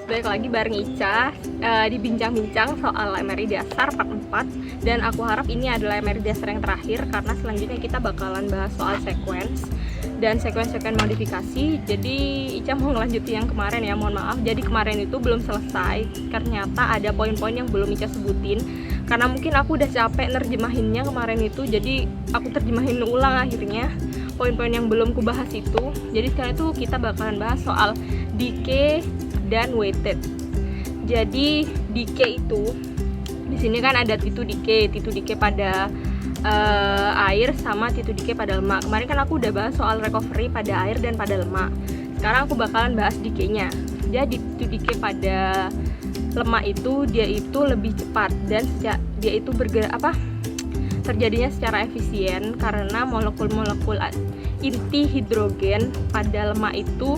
balik lagi bareng Ica di bincang-bincang soal MRI dasar part 4. Dan aku harap ini adalah MRI dasar yang terakhir, karena selanjutnya kita bakalan bahas soal sequence dan sequence modifikasi. Jadi Ica mau ngelanjutin yang kemarin ya, mohon maaf. Jadi kemarin itu belum selesai, ternyata ada poin-poin yang belum Ica sebutin, karena mungkin aku udah capek nerjemahinnya kemarin itu. Jadi aku terjemahin ulang akhirnya poin-poin yang belum kubahas itu. Jadi sekarang itu kita bakalan bahas soal decay dan weighted. Jadi decay itu di sini kan ada titu decay pada air sama titu decay pada lemak. Kemarin kan aku udah bahas soal recovery pada air dan pada lemak. Sekarang aku bakalan bahas decay-nya. Jadi titu decay pada lemak itu dia itu lebih cepat dan dia itu bergerak terjadinya secara efisien karena molekul-molekul inti hidrogen pada lemak itu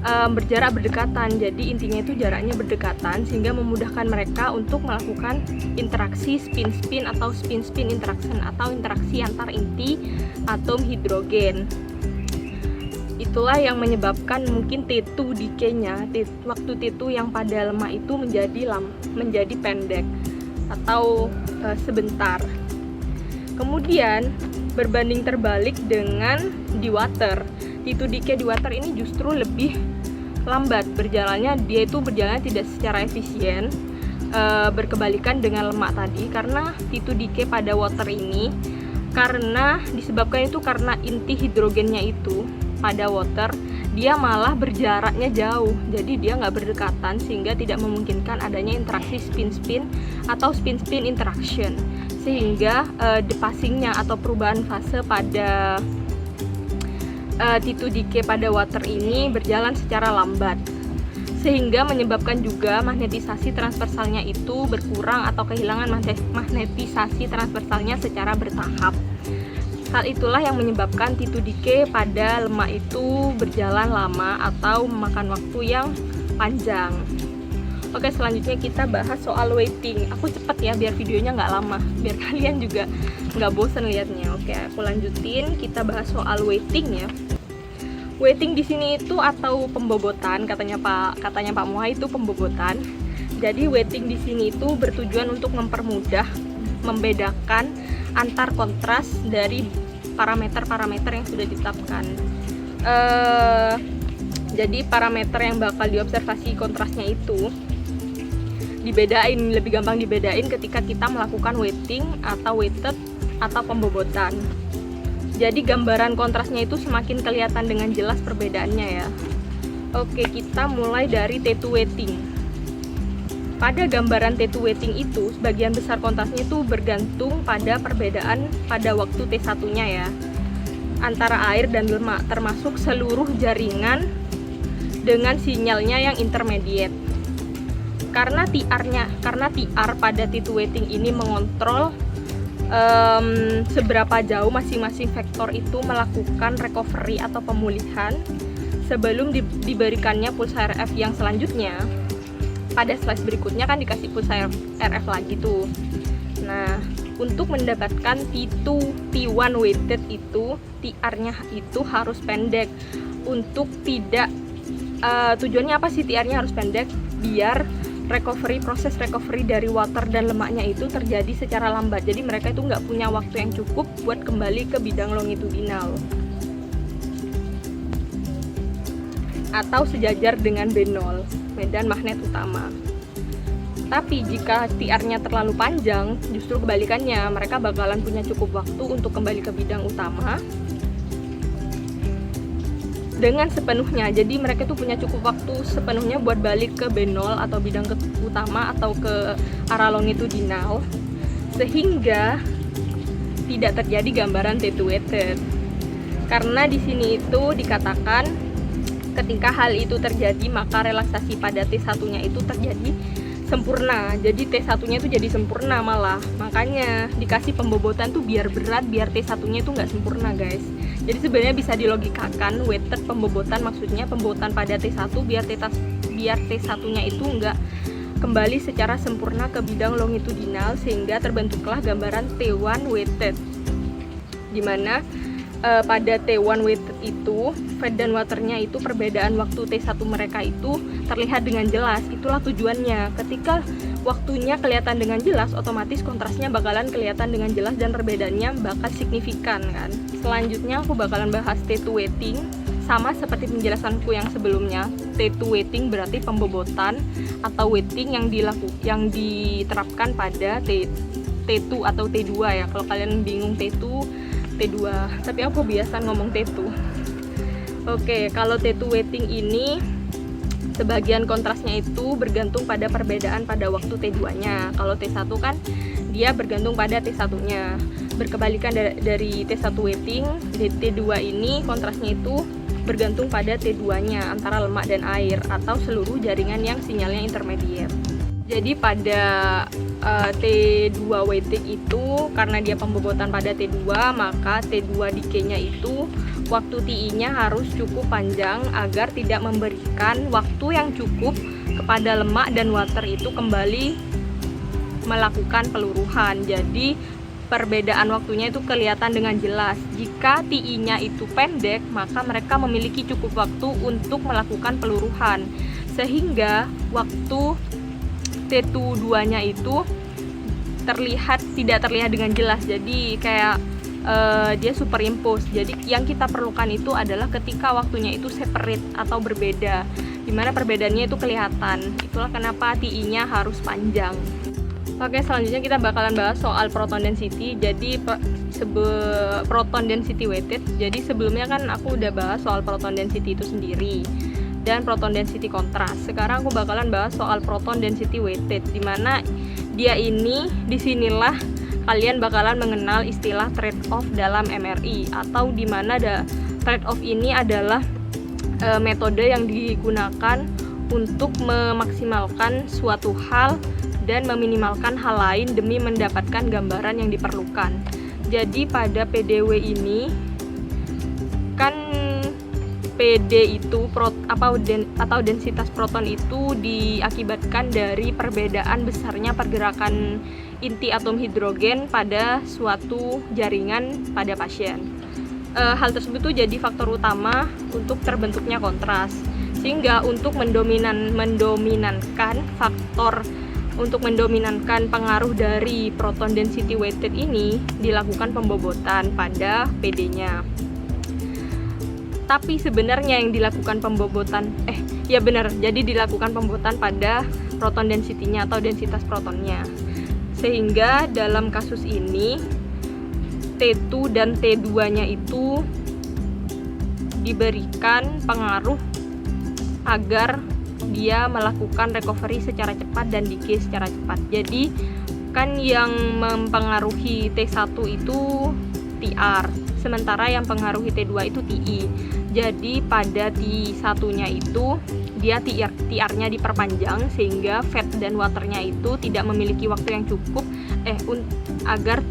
berjarak berdekatan. Jadi intinya itu jaraknya berdekatan sehingga memudahkan mereka untuk melakukan interaksi spin-spin atau spin-spin interaction atau interaksi antar inti atom hidrogen. Itulah yang menyebabkan mungkin T2 decay-nya, waktu T2 yang pada lemak itu menjadi pendek atau sebentar. Kemudian berbanding terbalik dengan di water. T2 decay di water ini justru lebih lambat berjalannya, dia itu berjalannya tidak secara efisien, berkebalikan dengan lemak tadi. Karena T2 decay pada water ini disebabkan itu karena inti hidrogennya itu pada water dia malah berjaraknya jauh, jadi dia nggak berdekatan sehingga tidak memungkinkan adanya interaksi spin-spin atau spin-spin interaction, sehingga depassingnya atau perubahan fase pada T2 decay pada water ini berjalan secara lambat, sehingga menyebabkan juga magnetisasi transversalnya itu berkurang atau kehilangan magnetisasi transversalnya secara bertahap. Hal itulah yang menyebabkan T2 decay pada lemak itu berjalan lama atau memakan waktu yang panjang. Oke, selanjutnya kita bahas soal weighting. Aku cepet ya biar videonya nggak lama, biar kalian juga nggak bosen liatnya. Oke, aku lanjutin. Kita bahas soal weighting ya. Weighting di sini itu atau pembobotan, katanya Pak Moha itu pembobotan. Jadi weighting di sini itu bertujuan untuk mempermudah membedakan antar kontras dari parameter-parameter yang sudah ditetapkan. Jadi parameter yang bakal diobservasi kontrasnya itu lebih gampang dibedain ketika kita melakukan weighting atau weighted atau pembobotan. Jadi gambaran kontrasnya itu semakin kelihatan dengan jelas perbedaannya ya. Oke, kita mulai dari T2 weighting. Pada gambaran T2 weighting itu, sebagian besar kontrasnya itu bergantung pada perbedaan pada waktu T1-nya ya, antara air dan lemak, termasuk seluruh jaringan dengan sinyalnya yang intermediate. Karena TR pada T2 weighting ini mengontrol seberapa jauh masing-masing vektor itu melakukan recovery atau pemulihan sebelum diberikannya pulsa RF yang selanjutnya. Pada slide berikutnya kan dikasih pulsa RF lagi tuh. Nah, untuk mendapatkan T1 weighted itu TR-nya itu harus pendek. Untuk tidak tujuannya apa sih TR-nya harus pendek? Biar proses recovery dari water dan lemaknya itu terjadi secara lambat. Jadi mereka itu nggak punya waktu yang cukup buat kembali ke bidang longitudinal atau sejajar dengan B0, medan magnet utama. Tapi jika TR-nya terlalu panjang, justru kebalikannya, mereka bakalan punya cukup waktu untuk kembali ke bidang utama dengan sepenuhnya. Jadi mereka tuh punya cukup waktu sepenuhnya buat balik ke B0 atau bidang utama atau ke arah longitudinal, sehingga tidak terjadi gambaran T2 weighted. Karena di sini itu dikatakan ketika hal itu terjadi, maka relaksasi pada T1-nya itu terjadi sempurna. Jadi T1-nya itu jadi sempurna malah. Makanya dikasih pembobotan tuh biar berat, biar T1-nya itu nggak sempurna guys. Jadi sebenarnya bisa dilogikakan weighted pembobotan, maksudnya pembobotan pada T1 biar T1-nya itu nggak kembali secara sempurna ke bidang longitudinal, sehingga terbentuklah gambaran T1 weighted, dimana pada T1 weighted itu fat dan waternya itu perbedaan waktu T1 mereka itu terlihat dengan jelas. Itulah tujuannya. Ketika waktunya kelihatan dengan jelas, otomatis kontrasnya bakalan kelihatan dengan jelas dan perbedaannya bakal signifikan kan. Selanjutnya aku bakalan bahas T2 weighting. Sama seperti penjelasanku yang sebelumnya, T2 weighting berarti pembobotan atau weighting yang diterapkan pada T2 atau T2 ya. Kalau kalian bingung T2, T2, tapi aku biasa ngomong T2. Oke, kalau T2 weighting ini sebagian kontrasnya itu bergantung pada perbedaan pada waktu T2-nya. Kalau T1 kan dia bergantung pada T1-nya. Berkebalikan dari T1 weighting, di T2 ini kontrasnya itu bergantung pada T2-nya antara lemak dan air atau seluruh jaringan yang sinyalnya intermediate. Jadi pada T2 weighting itu karena dia pembobotan pada T2, maka T2 decay-nya itu waktu TI-nya harus cukup panjang agar tidak memberikan waktu yang cukup kepada lemak dan water itu kembali melakukan peluruhan. Jadi perbedaan waktunya itu kelihatan dengan jelas. Jika TI-nya itu pendek, maka mereka memiliki cukup waktu untuk melakukan peluruhan, sehingga waktu T2-nya itu tidak terlihat dengan jelas. Jadi kayak dia superimpose. Jadi yang kita perlukan itu adalah ketika waktunya itu separate atau berbeda, dimana perbedaannya itu kelihatan. Itulah kenapa TI-nya harus panjang. Oke, selanjutnya kita bakalan bahas soal proton density. Jadi proton density weighted. Jadi sebelumnya kan aku udah bahas soal proton density itu sendiri dan proton density contrast. Sekarang aku bakalan bahas soal proton density weighted, dimana dia ini disinilah kalian bakalan mengenal istilah trade off dalam MRI, atau dimana trade off ini adalah metode yang digunakan untuk memaksimalkan suatu hal dan meminimalkan hal lain demi mendapatkan gambaran yang diperlukan. Jadi pada PDW ini kan PD itu atau densitas proton itu diakibatkan dari perbedaan besarnya pergerakan inti atom hidrogen pada suatu jaringan pada pasien. Hal tersebut tuh jadi faktor utama untuk terbentuknya kontras. Sehingga untuk mendominankan pengaruh dari proton density weighted ini dilakukan pembobotan pada PD-nya. Tapi sebenarnya yang dilakukan pembobotan jadi dilakukan pembobotan pada proton density-nya atau densitas protonnya. Sehingga dalam kasus ini T2 dan T2-nya itu diberikan pengaruh agar dia melakukan recovery secara cepat dan decay secara cepat. Jadi kan yang mempengaruhi T1 itu TR, sementara yang mempengaruhi T2 itu TI. Jadi pada T1-nya itu dia TR-nya diperpanjang sehingga fat dan waternya itu tidak memiliki waktu yang cukup agar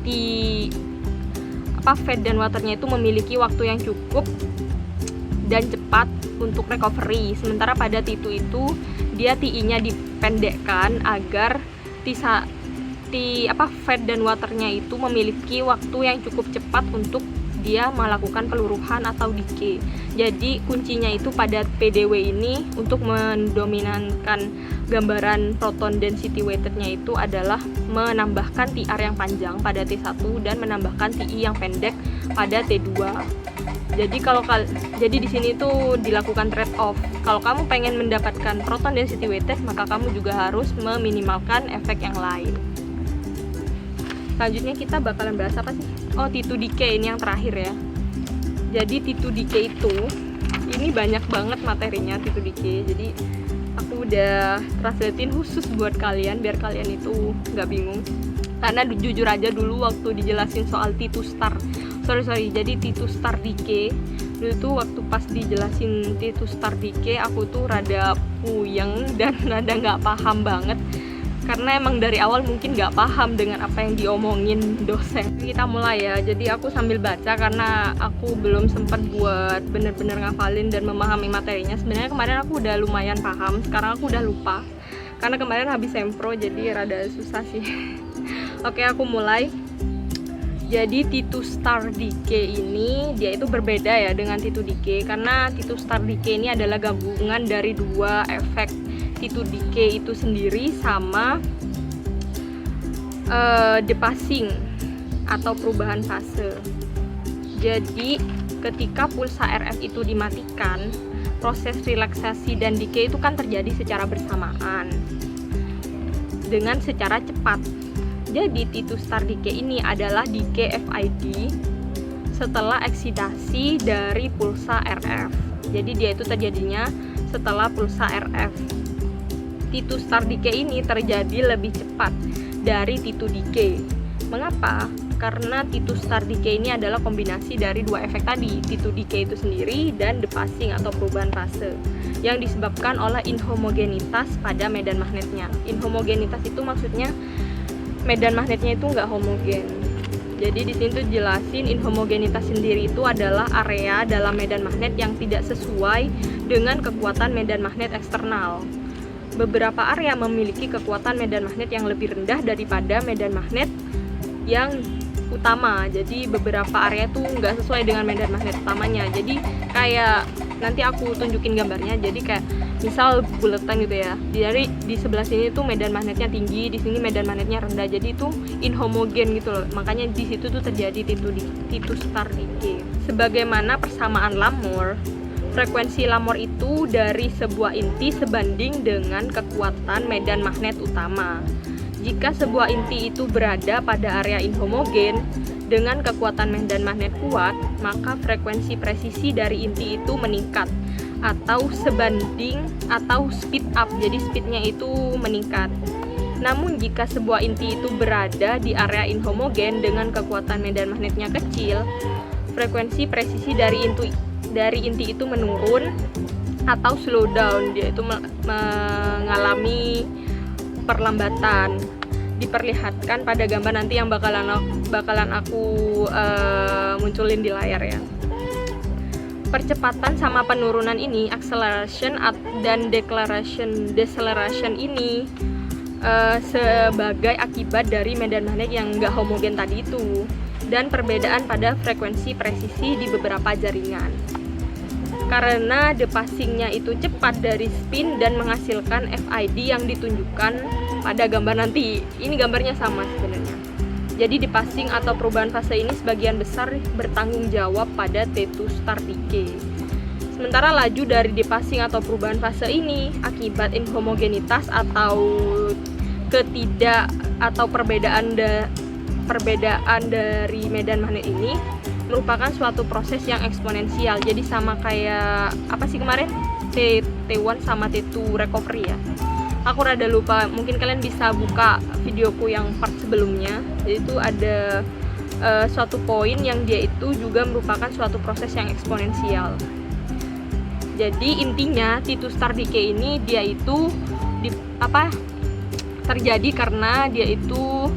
fat dan waternya itu memiliki waktu yang cukup dan cepat untuk recovery. Sementara pada T2 itu dia TI-nya dipendekkan agar fat dan waternya itu memiliki waktu yang cukup cepat untuk dia melakukan peluruhan atau decay. Jadi kuncinya itu pada PDW ini untuk mendominankan gambaran proton density weighted-nya itu adalah menambahkan TR yang panjang pada T1 dan menambahkan TI yang pendek pada T2. Jadi di sini tuh dilakukan trade off. Kalau kamu pengen mendapatkan proton density weighted, maka kamu juga harus meminimalkan efek yang lain. Selanjutnya kita bakalan bahas apa sih? T2 decay ini yang terakhir ya. Jadi T2 decay itu ini banyak banget materinya T2 decay. Jadi aku udah translatein khusus buat kalian biar kalian itu nggak bingung. Karena jujur aja dulu waktu dijelasin soal T2 star. Jadi T2 star decay dulu tuh waktu pas dijelasin T2 star decay aku tuh rada puyeng dan rada nggak paham banget. Karena emang dari awal mungkin nggak paham dengan apa yang diomongin dosen. Kita mulai ya, jadi aku sambil baca karena aku belum sempat buat bener-bener ngafalin dan memahami materinya. Sebenarnya kemarin aku udah lumayan paham, sekarang aku udah lupa karena kemarin habis sempro jadi rada susah sih. Oke, aku mulai. Jadi T2 star decay ini dia itu berbeda ya dengan T2 decay, karena T2 star decay ini adalah gabungan dari dua efek T2 decay itu sendiri sama depassing atau perubahan fase. Jadi ketika pulsa RF itu dimatikan, proses relaksasi dan decay itu kan terjadi secara bersamaan dengan secara cepat. Jadi T2 star decay ini adalah decay FID setelah eksidasi dari pulsa RF. Jadi dia itu terjadinya setelah pulsa RF. T2 star decay ini terjadi lebih cepat dari T2 decay. Mengapa? Karena T2 star decay ini adalah kombinasi dari dua efek tadi, T2 decay itu sendiri dan depassing atau perubahan fase yang disebabkan oleh inhomogenitas pada medan magnetnya. Inhomogenitas itu maksudnya medan magnetnya itu nggak homogen. Jadi di sini tuh jelasin inhomogenitas sendiri itu adalah area dalam medan magnet yang tidak sesuai dengan kekuatan medan magnet eksternal. Beberapa area memiliki kekuatan medan magnet yang lebih rendah daripada medan magnet yang utama. Jadi beberapa area tuh nggak sesuai dengan medan magnet utamanya. Jadi kayak nanti aku tunjukin gambarnya. Jadi kayak misal buletan gitu ya. Dari di sebelah sini tuh medan magnetnya tinggi, di sini medan magnetnya rendah. Jadi itu inhomogen gitu loh. Makanya di situ tuh terjadi T2 star decay. Sebagaimana persamaan Lamor, frekuensi Lamor itu dari sebuah inti sebanding dengan kekuatan medan magnet utama. Jika sebuah inti itu berada pada area inhomogen dengan kekuatan medan magnet kuat, maka frekuensi presisi dari inti itu meningkat atau sebanding atau speed up. Jadi speednya itu meningkat. Namun jika sebuah inti itu berada di area inhomogen dengan kekuatan medan magnetnya kecil, frekuensi presisi dari inti itu menurun atau slow down. Dia itu mengalami perlambatan. Diperlihatkan pada gambar nanti yang bakalan aku munculin di layar ya. Percepatan sama penurunan ini, acceleration dan deceleration ini sebagai akibat dari medan magnet yang nggak homogen tadi itu, dan perbedaan pada frekuensi presisi di beberapa jaringan. Karena depassingnya itu cepat dari spin dan menghasilkan FID yang ditunjukkan pada gambar nanti. Ini gambarnya sama sebenarnya. Jadi depassing atau perubahan fase ini sebagian besar bertanggung jawab pada T2 star decay. Sementara laju dari depassing atau perubahan fase ini akibat inhomogenitas atau perbedaan dari medan magnet ini merupakan suatu proses yang eksponensial. Jadi sama kayak apa sih kemarin T1 sama T2 recovery ya. Aku rada lupa, mungkin kalian bisa buka videoku yang part sebelumnya. Jadi itu ada suatu poin yang dia itu juga merupakan suatu proses yang eksponensial. Jadi intinya T2 star decay ini dia itu terjadi karena dia itu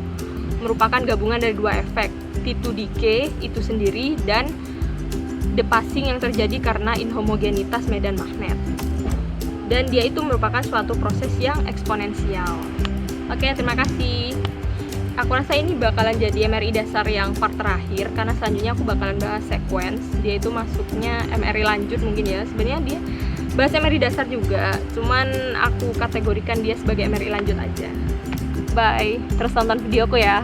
merupakan gabungan dari dua efek, T2 decay itu sendiri dan depassing yang terjadi karena inhomogenitas medan magnet. Dan dia itu merupakan suatu proses yang eksponensial. Oke, terima kasih. Aku rasa ini bakalan jadi MRI dasar yang part terakhir, karena selanjutnya aku bakalan bahas sequence. Dia itu masuknya MRI lanjut mungkin ya. Sebenarnya dia bahas MRI dasar juga, cuman aku kategorikan dia sebagai MRI lanjut aja. Bye, terus tonton videoku ya.